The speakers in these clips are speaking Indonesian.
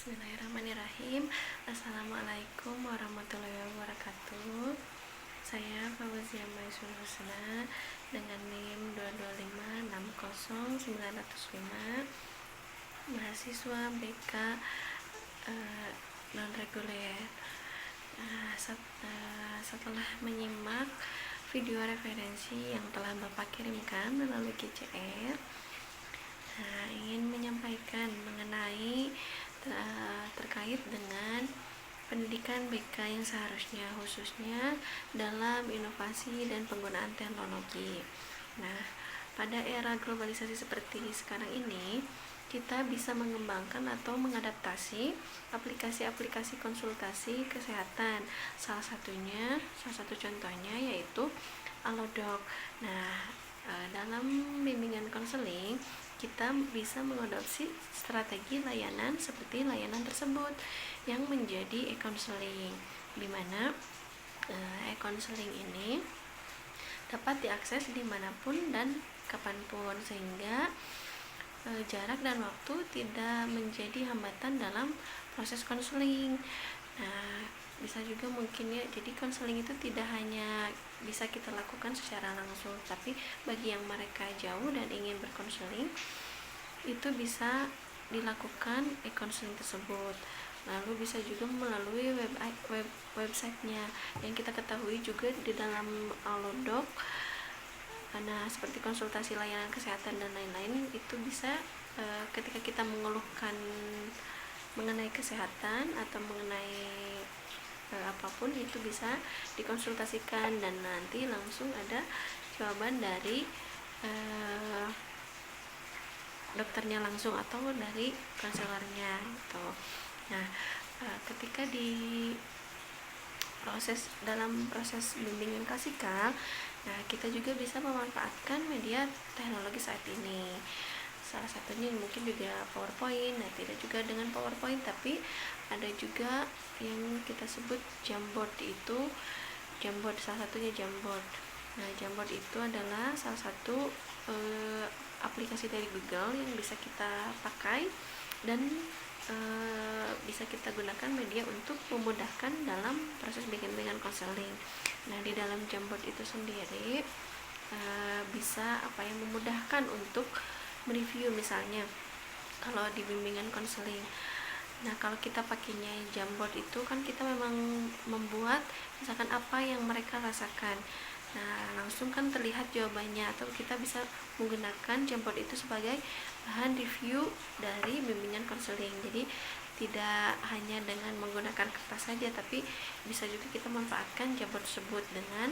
Bismillahirrahmanirrahim. Assalamualaikum warahmatullahi wabarakatuh. Saya Fauzia Maisun Husna dengan NIM 225600905, mahasiswa BK non reguler. Setelah menyimak video referensi yang telah Bapak kirimkan melalui GCR, ingin menyampaikan mengenai terkait dengan pendidikan BK yang seharusnya khususnya dalam inovasi dan penggunaan teknologi. Pada era globalisasi seperti sekarang ini, kita bisa mengembangkan atau mengadaptasi aplikasi-aplikasi konsultasi kesehatan. Salah satu contohnya yaitu Alodoc. Dalam bimbingan konseling, kita bisa mengadopsi strategi layanan seperti layanan tersebut yang menjadi e-counseling, di mana e-counseling ini dapat diakses dimanapun dan kapanpun, sehingga jarak dan waktu tidak menjadi hambatan dalam proses konseling. Bisa juga mungkin ya, jadi konseling itu tidak hanya bisa kita lakukan secara langsung, tapi bagi yang mereka jauh dan ingin berkonseling, itu bisa dilakukan e-konseling tersebut. Lalu bisa juga melalui websitenya, yang kita ketahui juga di dalam Alodoc, seperti konsultasi layanan kesehatan dan lain-lain, itu bisa ketika kita mengeluhkan mengenai kesehatan atau mengenai apapun, itu bisa dikonsultasikan dan nanti langsung ada jawaban dari dokternya langsung atau dari konselornya gitu. Ketika dalam proses bimbingan klasikal, kita juga bisa memanfaatkan media teknologi saat ini. Salah satunya mungkin juga PowerPoint. Tidak juga dengan PowerPoint, tapi ada juga yang kita sebut Jamboard. Itu Jamboard, salah satunya Jamboard. Jamboard itu adalah salah satu aplikasi dari Google yang bisa kita pakai dan bisa kita gunakan media untuk memudahkan dalam proses bimbingan konseling. Di dalam Jamboard itu sendiri bisa memudahkan untuk mereview, misalnya kalau di bimbingan konseling. Kalau kita pakainya Jamboard itu kan kita memang membuat misalkan apa yang mereka rasakan. Langsung kan terlihat jawabannya, atau kita bisa menggunakan Jamboard itu sebagai bahan review dari bimbingan konseling. Jadi tidak hanya dengan menggunakan kertas saja, tapi bisa juga kita manfaatkan Jamboard tersebut dengan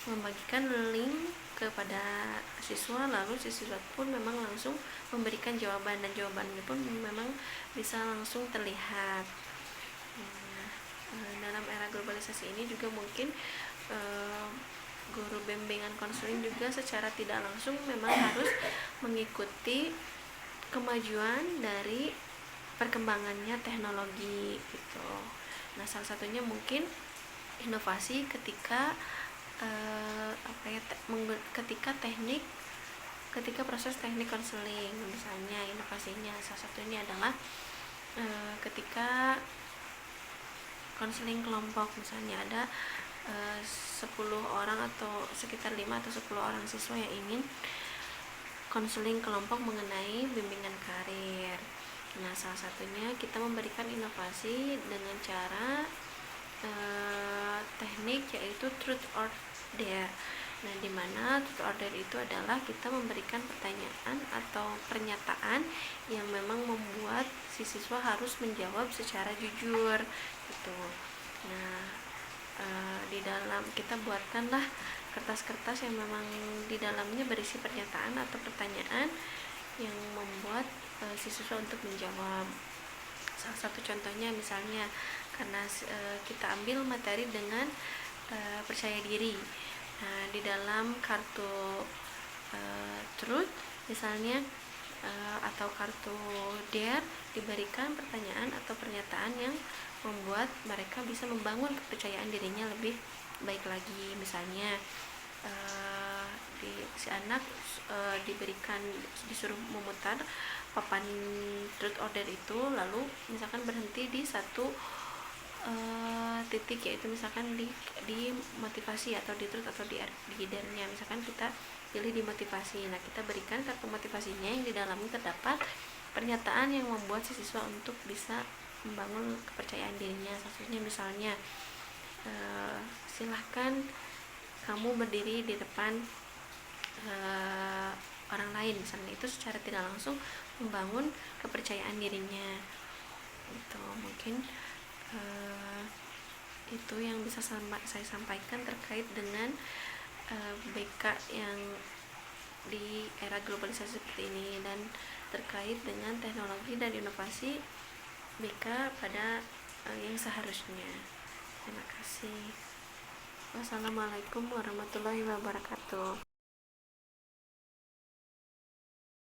membagikan link kepada siswa, lalu siswa pun memang langsung memberikan jawaban, dan jawabannya pun memang bisa langsung terlihat. Dalam era globalisasi ini juga mungkin guru bimbingan konseling juga secara tidak langsung memang harus mengikuti kemajuan dari perkembangannya teknologi gitu. Salah satunya mungkin inovasi ketika ketika proses teknik konseling. Misalnya inovasinya salah satunya adalah ketika konseling kelompok, misalnya ada 10 orang atau sekitar 5 atau 10 orang siswa yang ingin konseling kelompok mengenai bimbingan karir. Salah satunya kita memberikan inovasi dengan cara teknik yaitu truth or dare. Di mana truth or dare itu adalah kita memberikan pertanyaan atau pernyataan yang memang membuat si siswa harus menjawab secara jujur gitu. Di dalam kita buatkanlah kertas-kertas yang memang di dalamnya berisi pernyataan atau pertanyaan yang membuat si siswa untuk menjawab. Salah satu contohnya misalnya, karena kita ambil materi dengan percaya diri. Di dalam kartu truth misalnya atau kartu dare diberikan pertanyaan atau pernyataan yang membuat mereka bisa membangun kepercayaan dirinya lebih baik lagi. Misalnya si anak disuruh memutar papan truth order itu, lalu misalkan berhenti di satu titik, yaitu misalkan di motivasi atau di truth atau di leadernya. Misalkan kita pilih di motivasi, nah kita berikan kartu motivasinya yang di dalamnya terdapat pernyataan yang membuat si siswa untuk bisa membangun kepercayaan dirinya. Contohnya misalnya, silahkan kamu berdiri di depan orang lain, misalnya. Itu secara tidak langsung membangun kepercayaan dirinya. Itu mungkin itu yang bisa saya sampaikan terkait dengan BK yang di era globalisasi seperti ini, dan terkait dengan teknologi dan inovasi BK pada yang seharusnya. Terima kasih. Wassalamualaikum warahmatullahi wabarakatuh.